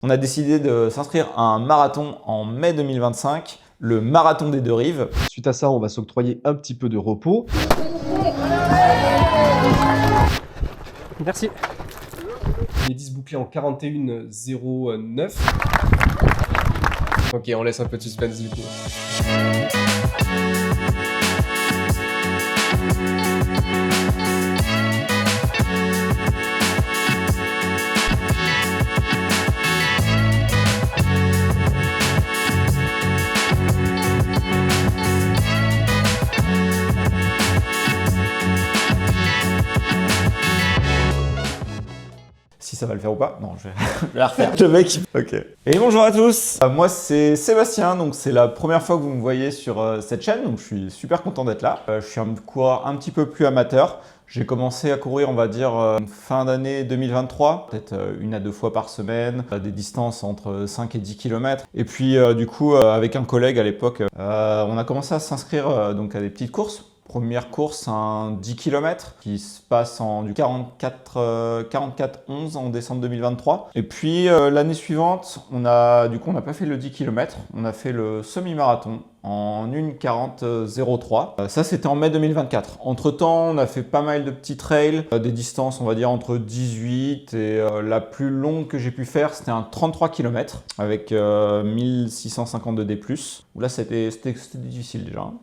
On a décidé de s'inscrire à un marathon en mai 2025, le marathon des deux rives. Suite à ça, on va s'octroyer un petit peu de repos. Merci. Les 10 bouclés en 41,09. Ok, on laisse un peu de suspense du coup. Si ça va le faire ou pas. Non, je vais la refaire. Le mec. Ok. Et bonjour à tous. Moi, c'est Sébastien. Donc, c'est la première fois que vous me voyez sur cette chaîne. Donc, je suis super content d'être là. Je suis un coureur un petit peu plus amateur. J'ai commencé à courir, on va dire, fin d'année 2023, peut-être 1 à 2 fois par semaine, des distances entre 5 et 10 km. Et puis, du coup, avec un collègue à l'époque, on a commencé à s'inscrire donc à des petites courses. Première course, un 10 km qui se passe en du 44-11 en décembre 2023. Et puis l'année suivante, on n'a pas fait le 10 km, on a fait le semi-marathon en 1:40:03. Ça, c'était en mai 2024. Entre-temps, on a fait pas mal de petits trails, des distances, on va dire, entre 18 et la plus longue que j'ai pu faire, c'était un 33 km avec 1652 D+. Là, c'était difficile déjà. Hein.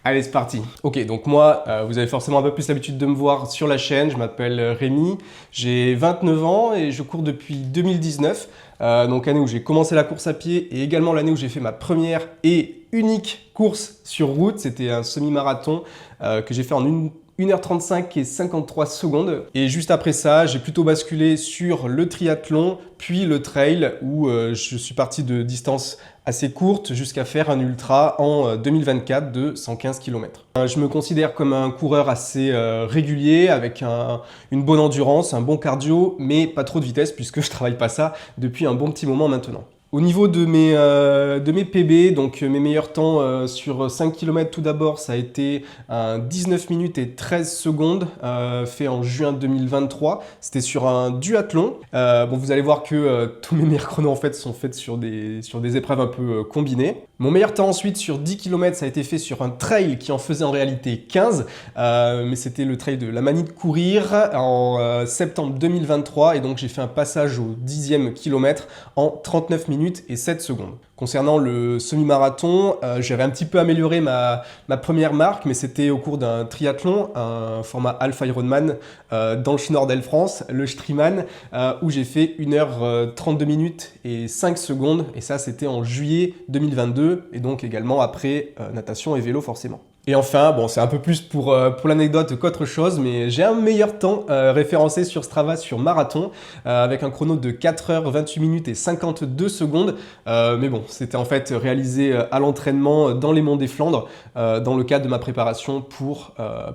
Allez, c'est parti. Ok, donc moi, vous avez forcément un peu plus l'habitude de me voir sur la chaîne. Je m'appelle Rémi, j'ai 29 ans et je cours depuis 2019. Donc l'année où j'ai commencé la course à pied et également l'année où j'ai fait ma première et unique course sur route. C'était un semi-marathon que j'ai fait en 1h35 et 53 secondes. Et juste après ça, j'ai plutôt basculé sur le triathlon, puis le trail, où je suis parti de distances assez courtes jusqu'à faire un ultra en 2024 de 115 km. Je me considère comme un coureur assez régulier, avec une bonne endurance, un bon cardio, mais pas trop de vitesse puisque je travaille pas ça depuis un bon petit moment maintenant. Au niveau de mes PB, donc mes meilleurs temps sur 5 km tout d'abord, ça a été un 19 minutes et 13 secondes fait en juin 2023. C'était sur un duathlon. Bon, vous allez voir que tous mes meilleurs chronos en fait sont faits sur des épreuves un peu combinées. Mon meilleur temps ensuite sur 10 km, ça a été fait sur un trail qui en faisait en réalité 15, mais c'était le trail de la manie de courir en septembre 2023 et donc j'ai fait un passage au 10e kilomètre en 39 minutes et 7 secondes. Concernant le semi-marathon, j'avais un petit peu amélioré ma première marque, mais c'était au cours d'un triathlon, un format Alpha Ironman dans le Schnorr France, le Striemann, où j'ai fait 1h32 minutes et 5 secondes, et ça c'était en juillet 2022, et donc également après natation et vélo forcément. Et enfin, bon, c'est un peu plus pour l'anecdote qu'autre chose, mais j'ai un meilleur temps référencé sur Strava sur marathon avec un chrono de 4h28 minutes et 52 secondes. Mais bon, c'était en fait réalisé à l'entraînement dans les Monts des Flandres dans le cadre de ma préparation pour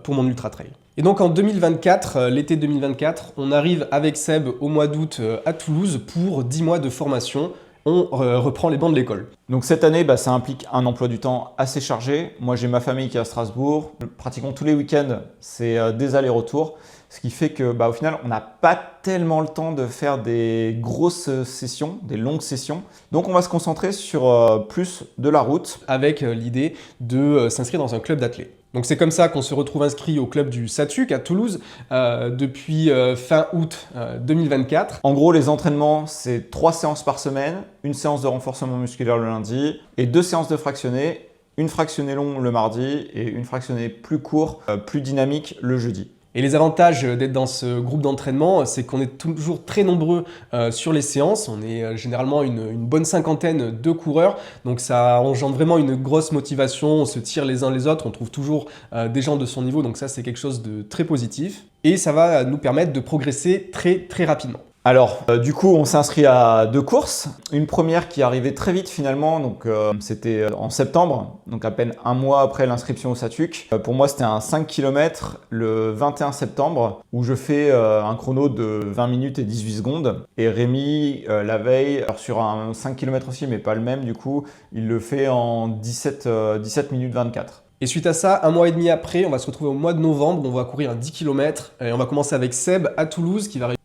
mon ultra trail. Et donc en 2024, l'été 2024, on arrive avec Seb au mois d'août à Toulouse pour 10 mois de formation. On reprend les bancs de l'école. Donc cette année, ça implique un emploi du temps assez chargé. Moi, j'ai ma famille qui est à Strasbourg. Pratiquement tous les week-ends, c'est des allers-retours. Ce qui fait que, au final, on n'a pas tellement le temps de faire des grosses sessions, des longues sessions. Donc on va se concentrer sur plus de la route. Avec l'idée de s'inscrire dans un club d'athlètes. Donc c'est comme ça qu'on se retrouve inscrit au club du SATUC à Toulouse depuis fin août 2024. En gros, les entraînements, c'est 3 séances par semaine, une séance de renforcement musculaire le lundi et 2 séances de fractionnés, une fractionnée longue le mardi et une fractionnée plus court, plus dynamique le jeudi. Et les avantages d'être dans ce groupe d'entraînement, c'est qu'on est toujours très nombreux sur les séances. On est généralement une bonne cinquantaine de coureurs. Donc ça engendre vraiment une grosse motivation. On se tire les uns les autres. On trouve toujours des gens de son niveau. Donc ça, c'est quelque chose de très positif. Et ça va nous permettre de progresser très, très rapidement. Alors, du coup, on s'est inscrit à 2 courses. Une première qui arrivait très vite finalement, donc c'était en septembre, donc à peine un mois après l'inscription au SATUC. Pour moi, c'était un 5 km le 21 septembre où je fais un chrono de 20 minutes et 18 secondes. Et Rémi, la veille, alors sur un 5 km aussi, mais pas le même du coup, il le fait en 17 minutes 24. Et suite à ça, un mois et demi après, on va se retrouver au mois de novembre, on va courir un 10 km et on va commencer avec Seb à Toulouse qui va arriver.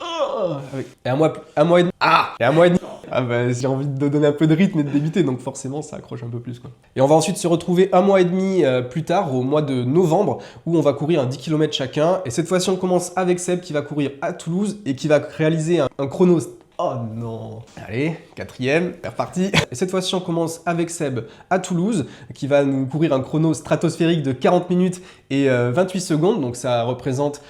Et un mois et demi. Et un mois et demi. Ah bah, j'ai envie de donner un peu de rythme et de débiter, donc forcément ça accroche un peu plus, quoi. Et on va ensuite se retrouver un mois et demi plus tard, au mois de novembre, où on va courir un 10 km chacun. Et cette fois-ci, on commence avec Seb qui va courir à Toulouse et qui va réaliser un chrono. Oh non! Allez, quatrième, c'est reparti. Et cette fois-ci, on commence avec Seb à Toulouse, qui va nous courir un chrono stratosphérique de 40 minutes et 28 secondes. Donc ça représente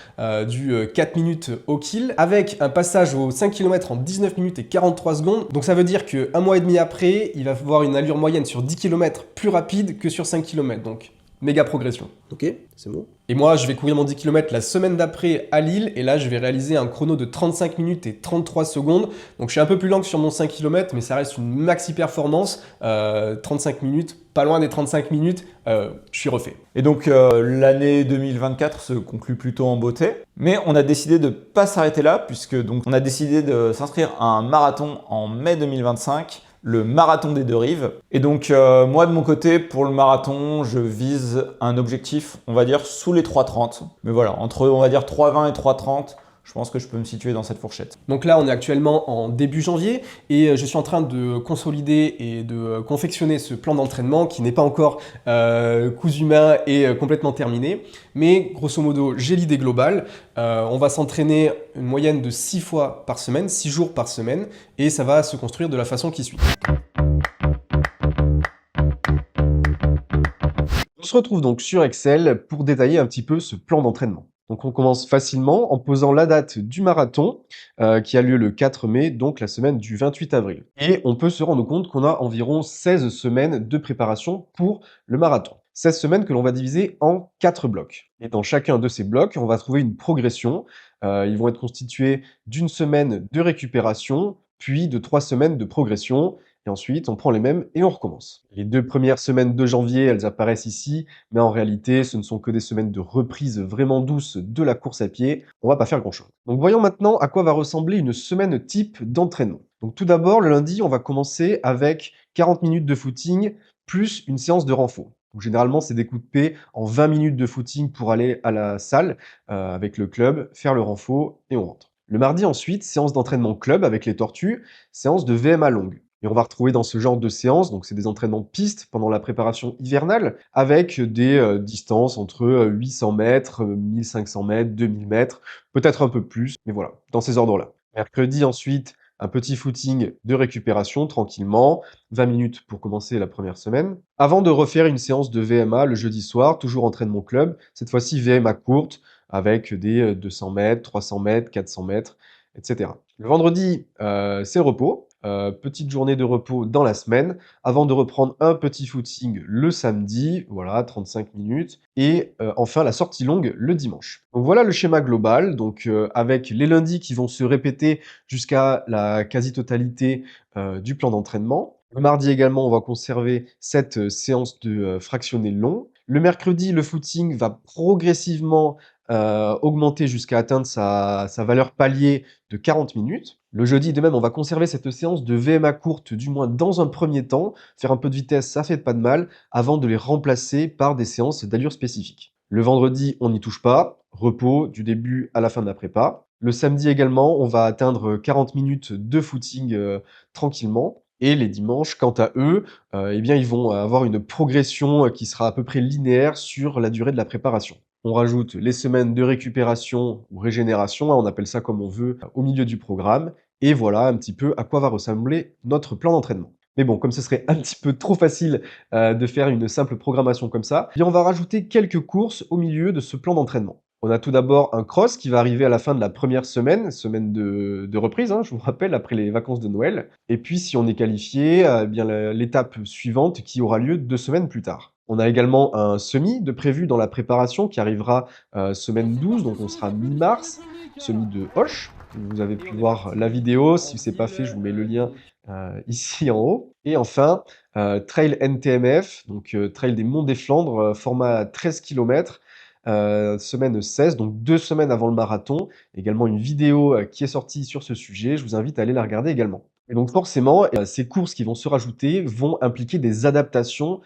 du 4 minutes au kill, avec un passage aux 5 km en 19 minutes et 43 secondes. Donc ça veut dire qu'un mois et demi après, il va avoir une allure moyenne sur 10 km plus rapide que sur 5 km. Donc méga progression. Ok, c'est bon. Et moi, je vais courir mon 10 km la semaine d'après à Lille. Et là, je vais réaliser un chrono de 35 minutes et 33 secondes. Donc, je suis un peu plus lent que sur mon 5 km, mais ça reste une maxi performance. 35 minutes, pas loin des 35 minutes, je suis refait. Et donc l'année 2024 se conclut plutôt en beauté, mais on a décidé de ne pas s'arrêter là, puisque donc on a décidé de s'inscrire à un marathon en mai 2025, le marathon des deux rives. Et donc moi de mon côté, pour le marathon, je vise un objectif, on va dire, sous les 3,30. Mais voilà, entre on va dire 3,20 et 3,30, je pense que je peux me situer dans cette fourchette. Donc là, on est actuellement en début janvier et je suis en train de consolider et de confectionner ce plan d'entraînement qui n'est pas encore cousu main et complètement terminé. Mais grosso modo, j'ai l'idée globale. On va s'entraîner une moyenne de 6 fois par semaine, 6 jours par semaine, et ça va se construire de la façon qui suit. On se retrouve donc sur Excel pour détailler un petit peu ce plan d'entraînement. Donc on commence facilement en posant la date du marathon qui a lieu le 4 mai, donc la semaine du 28 avril. Et on peut se rendre compte qu'on a environ 16 semaines de préparation pour le marathon. 16 semaines que l'on va diviser en 4 blocs. Et dans chacun de ces blocs, on va trouver une progression. Ils vont être constitués d'une semaine de récupération, puis de 3 semaines de progression. Et ensuite, on prend les mêmes et on recommence. Les 2 premières semaines de janvier, elles apparaissent ici, mais en réalité, ce ne sont que des semaines de reprise vraiment douce de la course à pied. On va pas faire grand-chose. Donc voyons maintenant à quoi va ressembler une semaine type d'entraînement. Donc tout d'abord, le lundi, on va commencer avec 40 minutes de footing plus une séance de renfort. Donc, généralement, c'est découpé en 20 minutes de footing pour aller à la salle avec le club, faire le renfort et on rentre. Le mardi ensuite, séance d'entraînement club avec les tortues, séance de VMA longue. Et on va retrouver dans ce genre de séance, donc c'est des entraînements piste pendant la préparation hivernale, avec des distances entre 800 mètres, 1500 mètres, 2000 mètres, peut-être un peu plus, mais voilà, dans ces ordres-là. Mercredi ensuite, un petit footing de récupération tranquillement, 20 minutes pour commencer la première semaine, avant de refaire une séance de VMA le jeudi soir, toujours entraînement club, cette fois-ci VMA courte, avec des 200 mètres, 300 mètres, 400 mètres, etc. Le vendredi, c'est repos. Petite journée de repos dans la semaine, avant de reprendre un petit footing le samedi, voilà, 35 minutes, et enfin la sortie longue le dimanche. Donc voilà le schéma global, donc avec les lundis qui vont se répéter jusqu'à la quasi-totalité du plan d'entraînement. Le mardi également, on va conserver cette séance de fractionné long. Le mercredi, le footing va progressivement augmenter jusqu'à atteindre sa valeur palier de 40 minutes. Le jeudi, de même, on va conserver cette séance de VMA courte, du moins dans un premier temps. Faire un peu de vitesse, ça fait pas de mal, avant de les remplacer par des séances d'allure spécifique. Le vendredi, on n'y touche pas. Repos du début à la fin de la prépa. Le samedi également, on va atteindre 40 minutes de footing tranquillement. Et les dimanches, quant à eux, eh bien, ils vont avoir une progression qui sera à peu près linéaire sur la durée de la préparation. On rajoute les semaines de récupération ou régénération, on appelle ça comme on veut, au milieu du programme. Et voilà un petit peu à quoi va ressembler notre plan d'entraînement. Mais bon, comme ce serait un petit peu trop facile de faire une simple programmation comme ça, eh bien on va rajouter quelques courses au milieu de ce plan d'entraînement. On a tout d'abord un cross qui va arriver à la fin de la première semaine, semaine de reprise, hein, je vous rappelle, après les vacances de Noël. Et puis si on est qualifié, eh bien l'étape suivante qui aura lieu 2 semaines plus tard. On a également un semi de prévu dans la préparation qui arrivera semaine 12, donc on sera mi-mars, semi de Hoche. Vous avez pu voir la vidéo, si ce n'est pas fait, je vous mets le lien ici en haut. Et enfin, Trail NTMF, donc Trail des Monts des Flandres, format 13 km, semaine 16, donc 2 semaines avant le marathon. Également une vidéo qui est sortie sur ce sujet, je vous invite à aller la regarder également. Et donc forcément, ces courses qui vont se rajouter vont impliquer des adaptations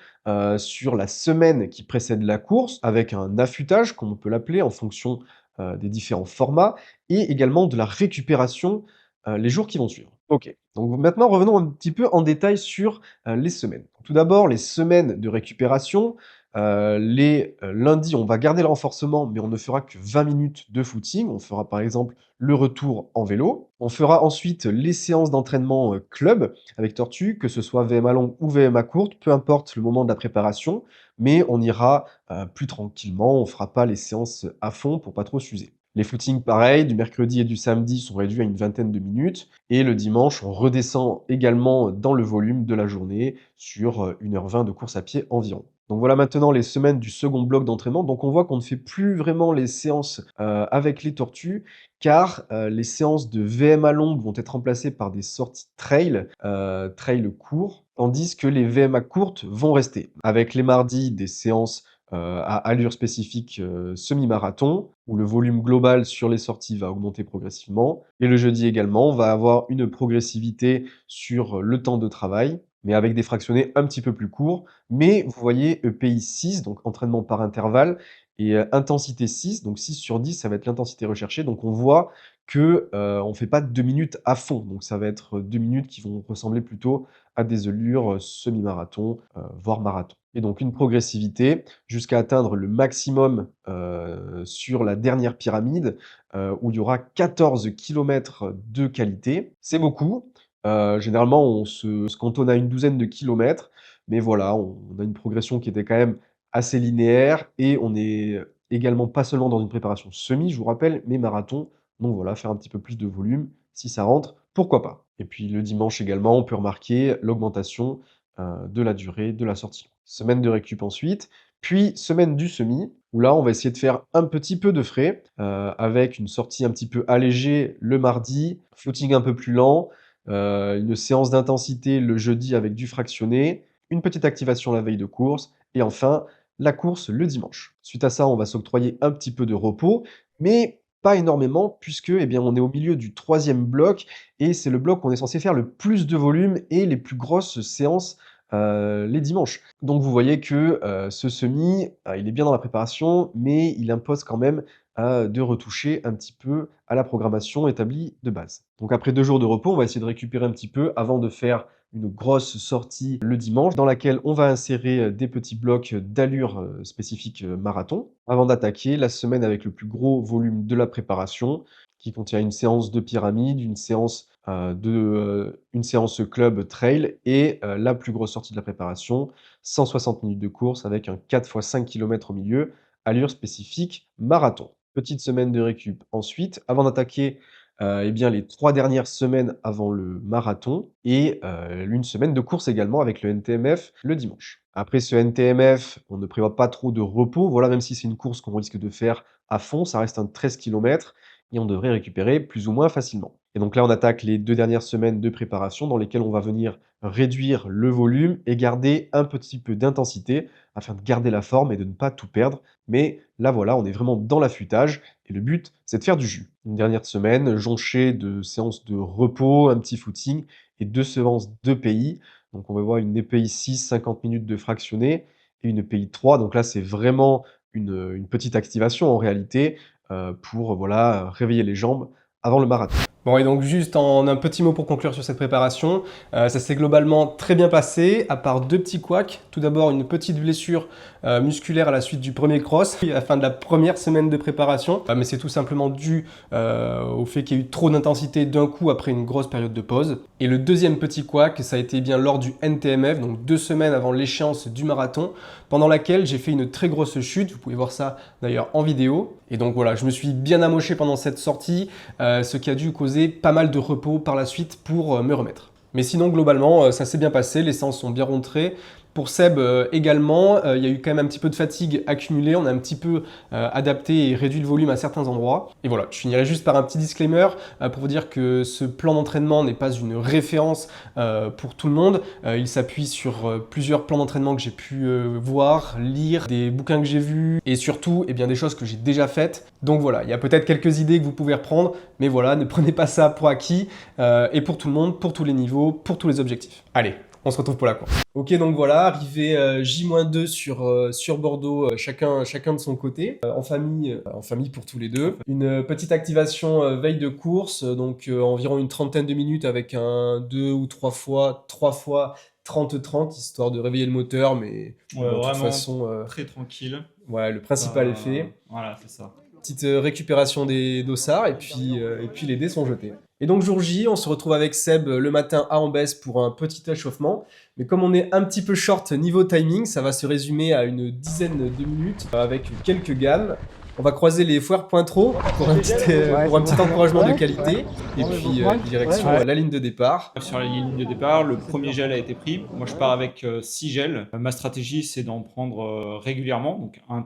sur la semaine qui précède la course, avec un affûtage, comme on peut l'appeler, en fonction des différents formats, et également de la récupération les jours qui vont suivre. Ok, donc maintenant revenons un petit peu en détail sur les semaines. Tout d'abord, les semaines de récupération. Les lundis, on va garder le renforcement, mais on ne fera que 20 minutes de footing. On fera par exemple le retour en vélo. On fera ensuite les séances d'entraînement club avec Tortue, que ce soit VMA longue ou VMA courte, peu importe le moment de la préparation, mais on ira plus tranquillement, on ne fera pas les séances à fond pour pas trop s'user. Les footings, pareil, du mercredi et du samedi sont réduits à une vingtaine de minutes. Et le dimanche, on redescend également dans le volume de la journée sur 1h20 de course à pied environ. Donc voilà maintenant les semaines du second bloc d'entraînement. Donc on voit qu'on ne fait plus vraiment les séances avec les tortues, car les séances de VMA longue vont être remplacées par des sorties trail courts, tandis que les VMA courtes vont rester. Avec les mardis, des séances à allure spécifique semi-marathon, où le volume global sur les sorties va augmenter progressivement. Et le jeudi également, on va avoir une progressivité sur le temps de travail, mais avec des fractionnés un petit peu plus courts. Mais vous voyez EPI 6, donc entraînement par intervalle, et intensité 6, donc 6 sur 10, ça va être l'intensité recherchée. Donc on voit que on ne fait pas 2 minutes à fond, donc ça va être 2 minutes qui vont ressembler plutôt à des allures semi-marathon, voire marathon. Et donc une progressivité jusqu'à atteindre le maximum sur la dernière pyramide, où il y aura 14 kilomètres de qualité. C'est beaucoup. Généralement, on se cantonne à une douzaine de kilomètres, mais voilà, on a une progression qui était quand même assez linéaire et on est également pas seulement dans une préparation semi, je vous rappelle, mais marathon. Donc voilà, faire un petit peu plus de volume, si ça rentre, pourquoi pas. Et puis le dimanche également, on peut remarquer l'augmentation de la durée de la sortie. Semaine de récup ensuite, puis semaine du semi, où là, on va essayer de faire un petit peu de frais, avec une sortie un petit peu allégée le mardi, footing un peu plus lent, une séance d'intensité le jeudi avec du fractionné, une petite activation la veille de course, et enfin, la course le dimanche. Suite à ça, on va s'octroyer un petit peu de repos, mais pas énormément, puisque eh bien, on est au milieu du troisième bloc, et c'est le bloc où on est censé faire le plus de volume et les plus grosses séances les dimanches. Donc vous voyez que ce semi, il est bien dans la préparation, mais il impose quand même de retoucher un petit peu à la programmation établie de base. Donc après 2 jours de repos, on va essayer de récupérer un petit peu avant de faire une grosse sortie le dimanche, dans laquelle on va insérer des petits blocs d'allure spécifique marathon, avant d'attaquer la semaine avec le plus gros volume de la préparation, qui contient une séance de pyramide, une séance club trail et la plus grosse sortie de la préparation, 160 minutes de course avec un 4 x 5 km au milieu, allure spécifique marathon. Petite semaine de récup ensuite, avant d'attaquer eh bien, les 3 dernières semaines avant le marathon et une semaine de course également avec le NTMF le dimanche. Après ce NTMF, on ne prévoit pas trop de repos, voilà, même si c'est une course qu'on risque de faire à fond, ça reste un 13 km et on devrait récupérer plus ou moins facilement. Et donc là, on attaque les 2 dernières semaines de préparation dans lesquelles on va venir réduire le volume et garder un petit peu d'intensité afin de garder la forme et de ne pas tout perdre. Mais là, voilà, on est vraiment dans l'affûtage et le but, c'est de faire du jus. Une dernière semaine jonchée de séances de repos, un petit footing et 2 séances d'EPI. Donc on va voir une EPI 6, 50 minutes de fractionné et une EPI 3. Donc là, c'est vraiment une petite activation en réalité pour voilà, réveiller les jambes avant le marathon. Bon, et donc juste en un petit mot pour conclure sur cette préparation, ça s'est globalement très bien passé, à part 2 petits couacs. Tout d'abord, une petite blessure musculaire à la suite du premier cross, à la fin de la première semaine de préparation. Mais c'est tout simplement dû au fait qu'il y a eu trop d'intensité d'un coup après une grosse période de pause. Et le deuxième petit couac, ça a été bien lors du NTMF, donc 2 semaines avant l'échéance du marathon, pendant laquelle j'ai fait une très grosse chute. Vous pouvez voir ça d'ailleurs en vidéo. Et donc voilà, je me suis bien amoché pendant cette sortie, ce qui a dû causer pas mal de repos par la suite pour me remettre. Mais sinon, globalement, ça s'est bien passé, les séances sont bien rentrées. Pour Seb également, il y a eu quand même un petit peu de fatigue accumulée, on a un petit peu adapté et réduit le volume à certains endroits. Et voilà, je finirai juste par un petit disclaimer pour vous dire que ce plan d'entraînement n'est pas une référence pour tout le monde. Il s'appuie sur plusieurs plans d'entraînement que j'ai pu voir, lire, des bouquins que j'ai vus et surtout eh bien, des choses que j'ai déjà faites. Donc voilà, il y a peut-être quelques idées que vous pouvez reprendre, mais voilà, ne prenez pas ça pour acquis et pour tout le monde, pour tous les niveaux, pour tous les objectifs. Allez, On se retrouve pour la course. Ok, donc voilà, arrivé J-2 sur Bordeaux, chacun de son côté, en famille pour tous les deux. Une petite activation veille de course, donc environ une trentaine de minutes avec un 2 ou 3 fois 30-30, histoire de réveiller le moteur, mais de toute façon... très tranquille. Ouais, le principal est fait. Voilà, c'est ça. Petite récupération des dossards et puis les dés sont jetés. Et donc jour J, on se retrouve avec Seb le matin à Ambès pour un petit échauffement. Mais comme on est un petit peu short niveau timing, ça va se résumer à une dizaine de minutes avec quelques gammes. On va croiser les foires Pointreau pour un petit encouragement de qualité. Et puis direction la ligne de départ. Sur la ligne de départ, le premier gel a été pris. Moi, je pars avec 6 gels. Ma stratégie, c'est d'en prendre régulièrement, donc un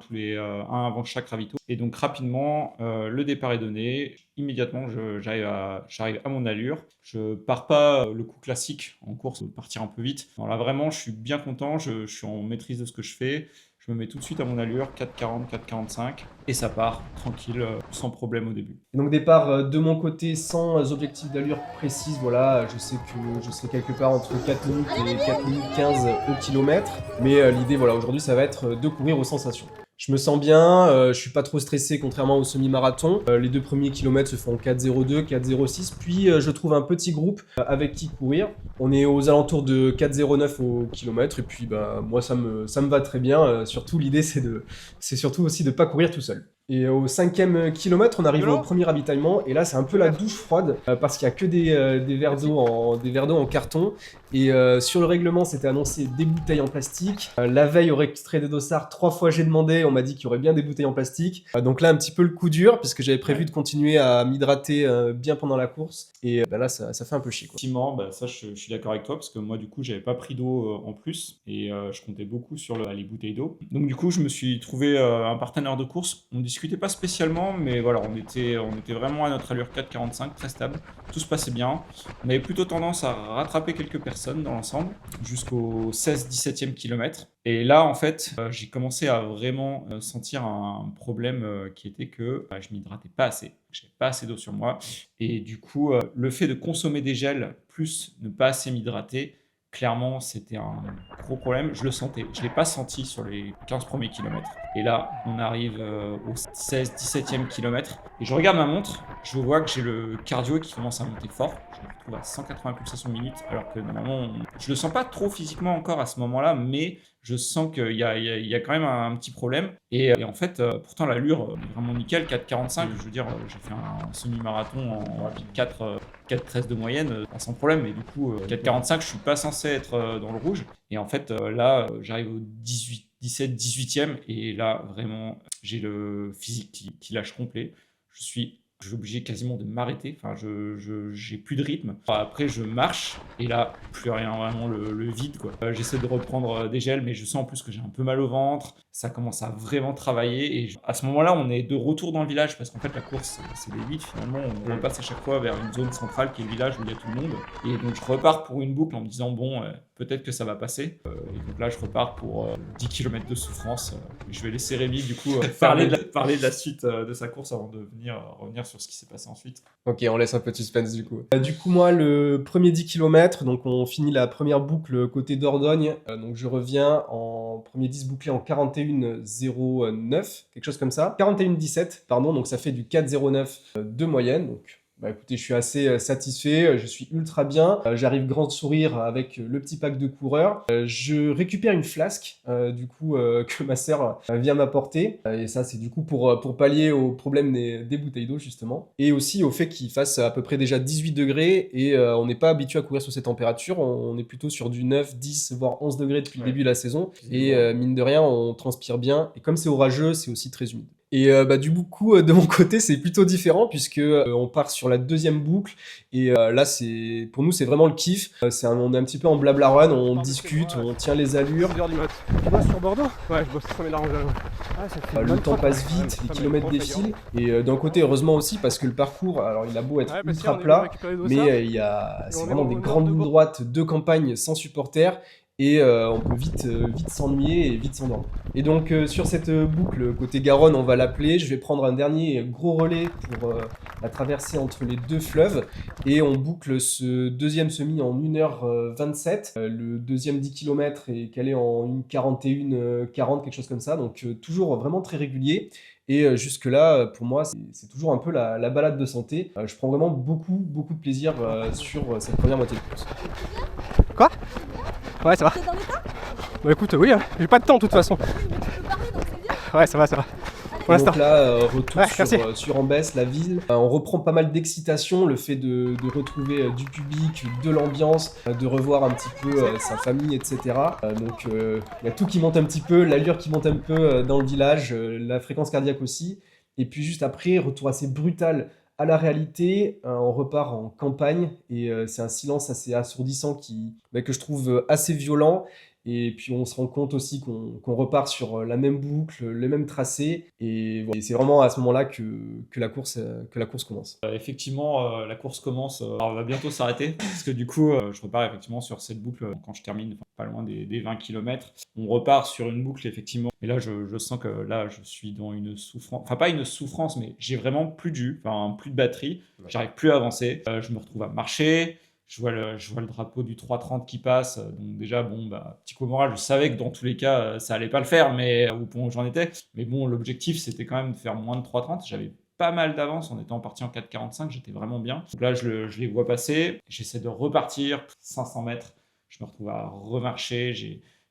avant chaque ravito. Et donc rapidement, le départ est donné. Immédiatement, j'arrive à mon allure. Je pars pas le coup classique en course, partir un peu vite. Non, là, vraiment, je suis bien content. Je suis en maîtrise de ce que je fais. Je me mets tout de suite à mon allure, 4,40, 4,45, et ça part tranquille, sans problème au début. Et donc départ de mon côté sans objectif d'allure précise, voilà, je sais que je serai quelque part entre 4 minutes et 4 minutes 15 au kilomètre, mais l'idée voilà, aujourd'hui ça va être de courir aux sensations. Je me sens bien, je suis pas trop stressé contrairement au semi-marathon. Les 2 premiers kilomètres se font 4,02, 4,06, puis je trouve un petit groupe avec qui courir. On est aux alentours de 4,09 au kilomètre et puis bah, moi ça me va très bien. Surtout l'idée c'est surtout aussi de pas courir tout seul. Et au 5e kilomètre, on arrive au premier ravitaillement et là c'est un peu la douche froide parce qu'il y a que des verres d'eau en carton et sur le règlement c'était annoncé des bouteilles en plastique. La veille au extrait des dossards, 3 fois j'ai demandé, on m'a dit qu'il y aurait bien des bouteilles en plastique. Donc là un petit peu le coup dur parce que j'avais prévu de continuer à m'hydrater bien pendant la course et là ça fait un peu chier quoi. Effectivement, ça je suis d'accord avec toi parce que moi du coup j'avais pas pris d'eau en plus et je comptais beaucoup sur les bouteilles d'eau. Donc du coup je me suis trouvé un partenaire de course. On discutait pas spécialement, mais voilà, on était vraiment à notre allure 4,45, très stable. Tout se passait bien. On avait plutôt tendance à rattraper quelques personnes dans l'ensemble, jusqu'au 16-17e kilomètre. Et là, en fait, j'ai commencé à vraiment sentir un problème qui était que je m'hydratais pas assez. J'avais pas assez d'eau sur moi. Et du coup, le fait de consommer des gels plus ne pas assez m'hydrater, clairement, c'était un gros problème. Je le sentais. Je ne l'ai pas senti sur les 15 premiers kilomètres. Et là, on arrive au 16-17e kilomètre. Et je regarde ma montre. Je vois que j'ai le cardio qui commence à monter fort. Je me retrouve à 180 pulsations minutes. Alors que normalement, je ne le sens pas trop physiquement encore à ce moment-là. Mais je sens qu'il y a quand même un petit problème. Et en fait, pourtant, l'allure est vraiment nickel. 4,45. Je veux dire, j'ai fait un semi-marathon en rapide 4,13 de moyenne, sans problème. Et du coup, 4,45, je suis pas censé être dans le rouge. Et en fait, là, j'arrive au 17-18e. Et là, vraiment, j'ai le physique qui lâche complet. Je suis obligé quasiment de m'arrêter. Enfin, j'ai plus de rythme. Après, je marche. Et là, plus rien, vraiment le vide, quoi. J'essaie de reprendre des gels, mais je sens en plus que j'ai un peu mal au ventre. Ça commence à vraiment travailler. Et à ce moment-là, on est de retour dans le village parce qu'en fait, la course, c'est des vides. Finalement, on repasse à chaque fois vers une zone centrale qui est le village où il y a tout le monde. Et donc, je repars pour une boucle en me disant, bon, peut-être que ça va passer. Et donc là, je repars pour 10 km de souffrance. Je vais laisser Rémi, du coup, parler de la suite de sa course avant de revenir sur ce qui s'est passé ensuite. Ok, on laisse un peu de suspense du coup. Du coup, moi, le premier 10 km, donc on finit la première boucle côté Dordogne. Donc je reviens en premier 10 bouclé en 41,09, quelque chose comme ça. 41,17, pardon, donc ça fait du 4,09 de moyenne. Donc bah écoutez, je suis assez satisfait, je suis ultra bien, j'arrive grand sourire avec le petit pack de coureurs. Je récupère une flasque du coup que ma sœur vient m'apporter et ça c'est du coup pour pallier au problème des bouteilles d'eau justement et aussi au fait qu'il fasse à peu près déjà 18 degrés et on n'est pas habitué à courir sur ces températures, on est plutôt sur du 9, 10 voire 11 degrés depuis le début de la saison et mine de rien on transpire bien et comme c'est orageux c'est aussi très humide. Et du coup, de mon côté, c'est plutôt différent puisque on part sur la deuxième boucle et là, pour nous, c'est vraiment le kiff. On est un petit peu en blabla run, on discute, on tient les allures. Tu bosses sur Bordeaux? Ouais, je bosse sur mes larges. Le temps passe vite, les kilomètres défilent. Et d'un côté, heureusement aussi, parce que le parcours, alors il a beau être ultra plat, mais c'est vraiment des grandes lignes droites de campagne sans supporters. et on peut vite s'ennuyer et vite s'endormir. Et donc sur cette boucle côté Garonne, on va l'appeler, je vais prendre un dernier gros relais pour la traversée entre les deux fleuves et on boucle ce deuxième semi en 1h27. Le deuxième 10 km est calé en 1h41-40, quelque chose comme ça, donc toujours vraiment très régulier. Et jusque-là, pour moi, c'est toujours un peu la balade de santé. Je prends vraiment beaucoup de plaisir sur cette première moitié de course. Quoi? Ouais, ça va. T'es dans l'état? Bah écoute, oui, hein. J'ai pas de temps de toute façon. Oui, mais tu peux parler, donc c'est bien. Ouais, ça va, ça va. Pour l'instant. Donc là, retour Ouais, sur Ambès, la ville. On reprend pas mal d'excitation, le fait de retrouver du public, de l'ambiance, de revoir un petit peu sa famille, etc. Donc il y a tout qui monte un petit peu, l'allure qui monte un peu dans le village, la fréquence cardiaque aussi. Et puis juste après, retour assez brutal à la réalité, on repart en campagne et c'est un silence assez assourdissant que je trouve assez violent. Et puis on se rend compte aussi qu'on repart sur la même boucle, les mêmes tracés. Et, voilà. Et c'est vraiment à ce moment-là que la course commence. Effectivement, la course commence, alors, elle va bientôt s'arrêter, parce que du coup, je repars effectivement sur cette boucle quand je termine, pas loin des 20 km. On repart sur une boucle, effectivement. Et là, je sens que là, je suis dans une souffrance, enfin pas une souffrance, mais j'ai vraiment plus de jus, enfin plus de batterie, j'arrive plus à avancer. Je me retrouve à marcher. Je vois le drapeau du 3,30 qui passe, donc déjà, bon, petit coup moral, je savais que dans tous les cas, ça allait pas le faire, mais au point où j'en étais. Mais bon, l'objectif, c'était quand même de faire moins de 3,30. J'avais pas mal d'avance en étant parti en 4,45, j'étais vraiment bien. Donc là, je les vois passer, j'essaie de repartir, 500 mètres, je me retrouve à remarcher,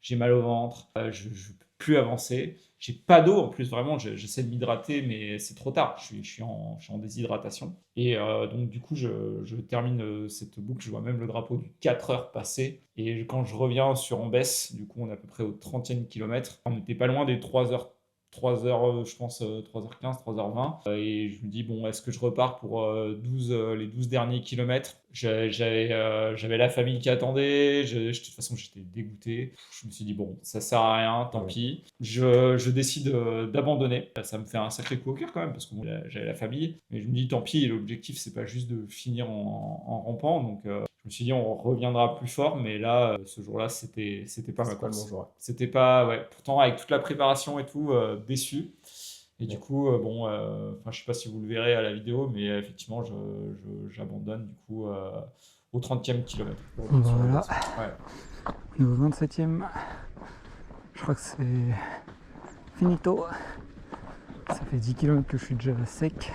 j'ai mal au ventre, je peux plus avancer. J'ai pas d'eau en plus, vraiment, j'essaie de m'hydrater, mais c'est trop tard, je suis en déshydratation. Et donc du coup, je termine cette boucle, je vois même le drapeau du 4 heures passer. Et quand je reviens sur Ambès, du coup on est à peu près au 30e kilomètre, on n'était pas loin des 3 heures, je pense 3h15, 3h20. Et je me dis, bon, est-ce que je repars pour les 12 derniers kilomètres? J'avais la famille qui attendait, de toute façon j'étais dégoûté. Je me suis dit, bon, ça sert à rien, tant pis. Je décide d'abandonner. Ça me fait un sacré coup au cœur quand même, parce que bon, j'avais la famille. Mais je me dis, tant pis, l'objectif c'est pas juste de finir en rampant. Donc je me suis dit, on reviendra plus fort, mais là, ce jour-là, c'était pas ma course. Bon jour. C'était pas, ouais. Pourtant, avec toute la préparation et tout, déçu. Et du coup, je sais pas si vous le verrez à la vidéo, mais effectivement, j'abandonne du coup au 30e kilomètre. Voilà. Ouais. On est au 27e. Je crois que c'est finito. Ça fait 10 km que je suis déjà sec.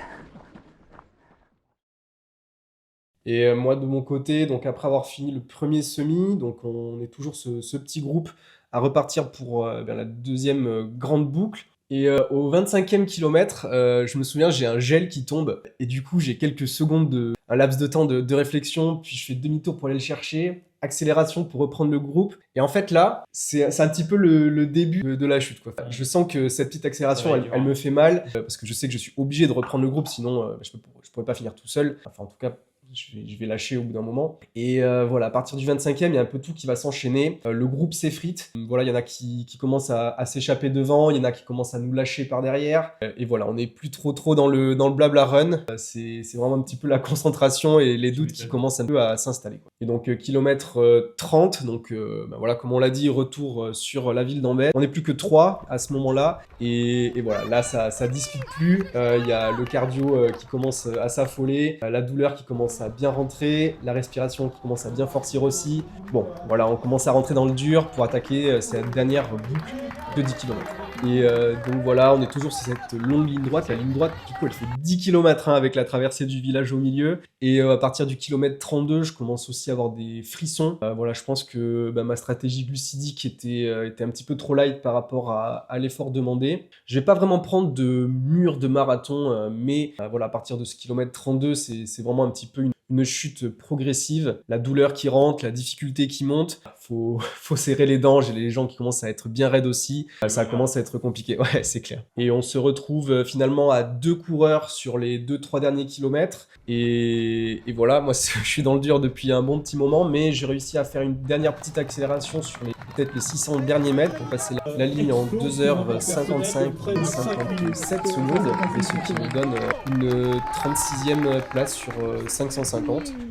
Et moi de mon côté, donc après avoir fini le premier semi, donc on est toujours ce petit groupe à repartir pour la deuxième grande boucle. Et au 25e kilomètre, je me souviens, j'ai un gel qui tombe et du coup j'ai quelques secondes, un laps de temps de réflexion, puis je fais demi-tour pour aller le chercher, accélération pour reprendre le groupe. Et en fait là, c'est un petit peu le début de la chute, quoi. Je sens que cette petite accélération, elle me fait mal, parce que je sais que je suis obligé de reprendre le groupe, sinon je pourrais pas finir tout seul. Enfin en tout cas, je vais lâcher au bout d'un moment. Et voilà, à partir du 25e, il y a un peu tout qui va s'enchaîner. Le groupe s'effrite. Voilà, il y en a qui commencent à s'échapper devant, il y en a qui commencent à nous lâcher par derrière. Et voilà, on n'est plus trop dans le blabla run. C'est vraiment un petit peu la concentration et les doutes qui commencent un peu à s'installer, quoi. Et donc, kilomètre 30, donc voilà, comme on l'a dit, retour sur la ville d'Ambès. On n'est plus que 3 à ce moment-là. Et voilà, là, ça discute plus. Il y a le cardio qui commence à s'affoler, la douleur qui commence à bien rentrer, la respiration qui commence à bien forcir aussi. Bon, voilà, on commence à rentrer dans le dur pour attaquer cette dernière boucle de 10 km. Et donc voilà, on est toujours sur cette longue ligne droite. La ligne droite, du coup, elle fait 10 km avec la traversée du village au milieu. Et à partir du kilomètre 32, je commence aussi à avoir des frissons. Voilà, je pense que ma stratégie glucidique était un petit peu trop light par rapport à l'effort demandé. Je vais pas vraiment prendre de mur de marathon, mais voilà, à partir de ce kilomètre 32, c'est vraiment un petit peu une chute progressive, la douleur qui rentre, la difficulté qui monte. Faut serrer les dents, j'ai les jambes qui commencent à être bien raides aussi. Ça commence à être compliqué, ouais, c'est clair. Et on se retrouve finalement à 2 coureurs sur les 2-3 derniers kilomètres. Et voilà, moi je suis dans le dur depuis un bon petit moment, mais j'ai réussi à faire une dernière petite accélération sur peut-être les 600 derniers mètres pour passer la ligne en 2h55 et 57 secondes, et ce qui me donne une 36e place sur 550.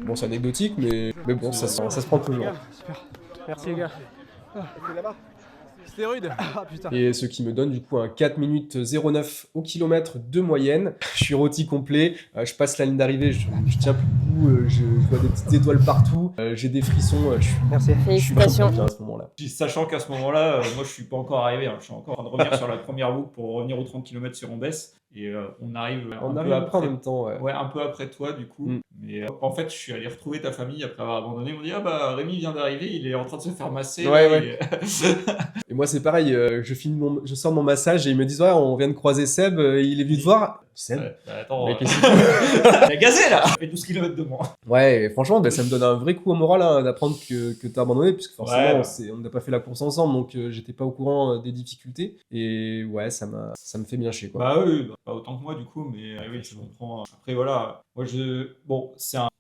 Bon, c'est anecdotique, mais bon, ça se prend toujours. Super. Merci les gars. C'est là-bas. Stéroïde. Ah putain. Et ce qui me donne du coup un 4 minutes 09 au kilomètre de moyenne. Je suis rôti complet, je passe la ligne d'arrivée, je tiens plus debout, je vois des petites étoiles partout, j'ai des frissons, je suis Merci. vraiment bien à ce moment-là. Sachant qu'à ce moment-là, moi je suis pas encore arrivé, hein. Je suis encore en train de revenir sur la première boucle pour revenir aux 30 km sur Ombès. Et on arrive On un arrive peu après en après. même temps, ouais. Ouais, un peu après toi du coup. Mm. Mais en fait, je suis allé retrouver ta famille après avoir abandonné. Ils m'ont dit, ah bah Rémi vient d'arriver, il est en train de se faire masser. Ouais, là, ouais. Et moi c'est pareil, je sors de mon massage et ils me disent ouais on vient de croiser Seb, il est venu te voir. Seb Bah, attends, Mais qu'est-ce il a gazé là. Il fait 12 km de moins. Ouais, et franchement, ça me donne un vrai coup au moral hein, d'apprendre que t'as abandonné, puisque forcément, Ouais. on n'a pas fait la course ensemble, donc j'étais pas au courant des difficultés. Et ouais, ça me fait bien chier, quoi. Bah oui, bah, pas autant que moi du coup, mais oui, je comprends. Après voilà, moi bon,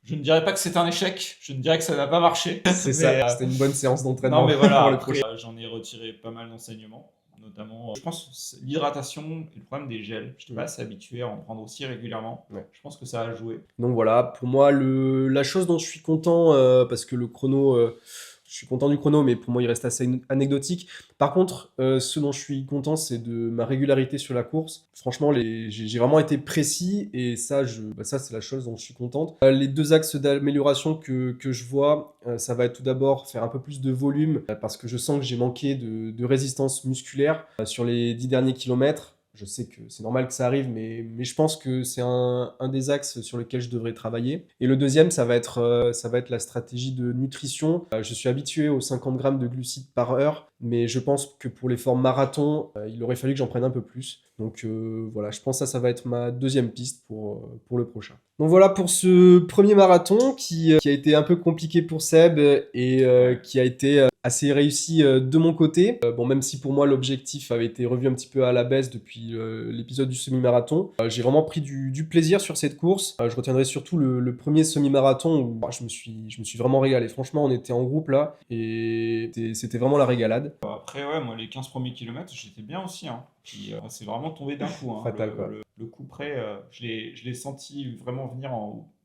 je ne dirais pas que c'est un échec, je ne dirais que ça n'a pas marché. C'est ça, Mais, c'était une bonne séance d'entraînement non mais voilà, pour le après, prochain. j'en ai retiré pas mal d'enseignements, notamment, je pense, l'hydratation et le problème des gels. Je n'étais pas assez habitué à en prendre aussi régulièrement. Ouais. Je pense que ça a joué. Donc voilà, pour moi, la chose dont je suis content, parce que le chrono, je suis content du chrono, mais pour moi, il reste assez anecdotique. Par contre, ce dont je suis content, c'est de ma régularité sur la course. Franchement, j'ai vraiment été précis, et ça, ça c'est la chose dont je suis contente. Les deux axes d'amélioration que je vois, ça va être tout d'abord faire un peu plus de volume, parce que je sens que j'ai manqué de résistance musculaire sur les 10 derniers kilomètres. Je sais que c'est normal que ça arrive, mais je pense que c'est un des axes sur lesquels je devrais travailler. Et le deuxième, ça va être la stratégie de nutrition. Je suis habitué aux 50 grammes de glucides par heure, mais je pense que pour les formes marathon, il aurait fallu que j'en prenne un peu plus. Donc voilà, je pense que ça va être ma deuxième piste pour le prochain. Donc voilà pour ce premier marathon qui a été un peu compliqué pour Seb et qui a été assez réussi de mon côté. Bon, même si pour moi l'objectif avait été revu un petit peu à la baisse depuis l'épisode du semi-marathon, j'ai vraiment pris du plaisir sur cette course. Je retiendrai surtout le premier semi-marathon où je me suis vraiment régalé. Franchement, on était en groupe là et c'était vraiment la régalade. Après, ouais, moi, les 15 premiers kilomètres, j'étais bien aussi. Hein. Puis, c'est vraiment tombé d'un coup. Hein. Fatal, quoi. Le coup près, je l'ai senti vraiment venir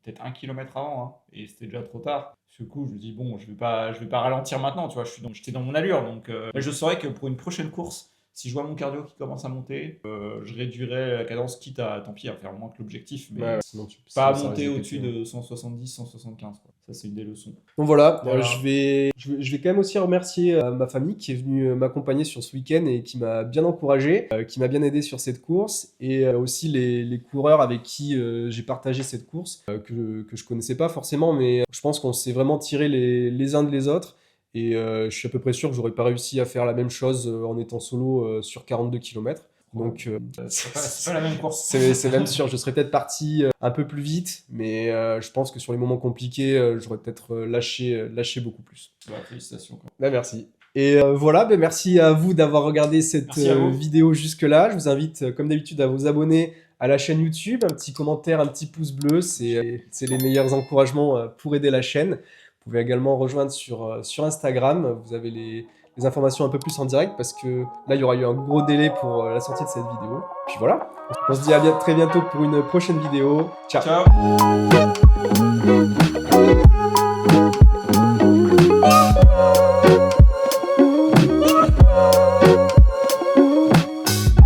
peut-être 1 kilomètre avant. Hein. Et c'était déjà trop tard. Ce coup, je me dis, bon, je vais pas ralentir maintenant. Tu vois, j'étais dans mon allure. Donc, je saurais que pour une prochaine course, si je vois mon cardio qui commence à monter, je réduirai la cadence, quitte à, tant pis, à faire moins que l'objectif. Mais Ouais, sinon pas à sinon ça monter risque au-dessus d'être- de 170, 175. Quoi. Ça, c'est une des leçons. Donc voilà, Voilà. je vais quand même aussi remercier ma famille qui est venue m'accompagner sur ce week-end et qui m'a bien encouragé, qui m'a bien aidé sur cette course, et aussi les coureurs avec qui j'ai partagé cette course, que je connaissais pas forcément, mais je pense qu'on s'est vraiment tirés les uns de les autres. Et je suis à peu près sûr que j'aurais pas réussi à faire la même chose en étant solo sur 42 km. Donc C'est pas la même course. c'est même sûr, je serais peut-être parti un peu plus vite, mais je pense que sur les moments compliqués, j'aurais peut-être lâché beaucoup plus. Bah, félicitations. Quoi. Bah, merci. Et voilà, bah, merci à vous d'avoir regardé cette Merci à vous. vidéo jusque-là. Je vous invite, comme d'habitude, à vous abonner à la chaîne YouTube, un petit commentaire, un petit pouce bleu, c'est les meilleurs encouragements pour aider la chaîne. Vous pouvez également rejoindre sur Instagram, vous avez les informations un peu plus en direct, parce que là, il y aura eu un gros délai pour la sortie de cette vidéo. Puis voilà, on se dit à très bientôt pour une prochaine vidéo. Ciao. Ciao.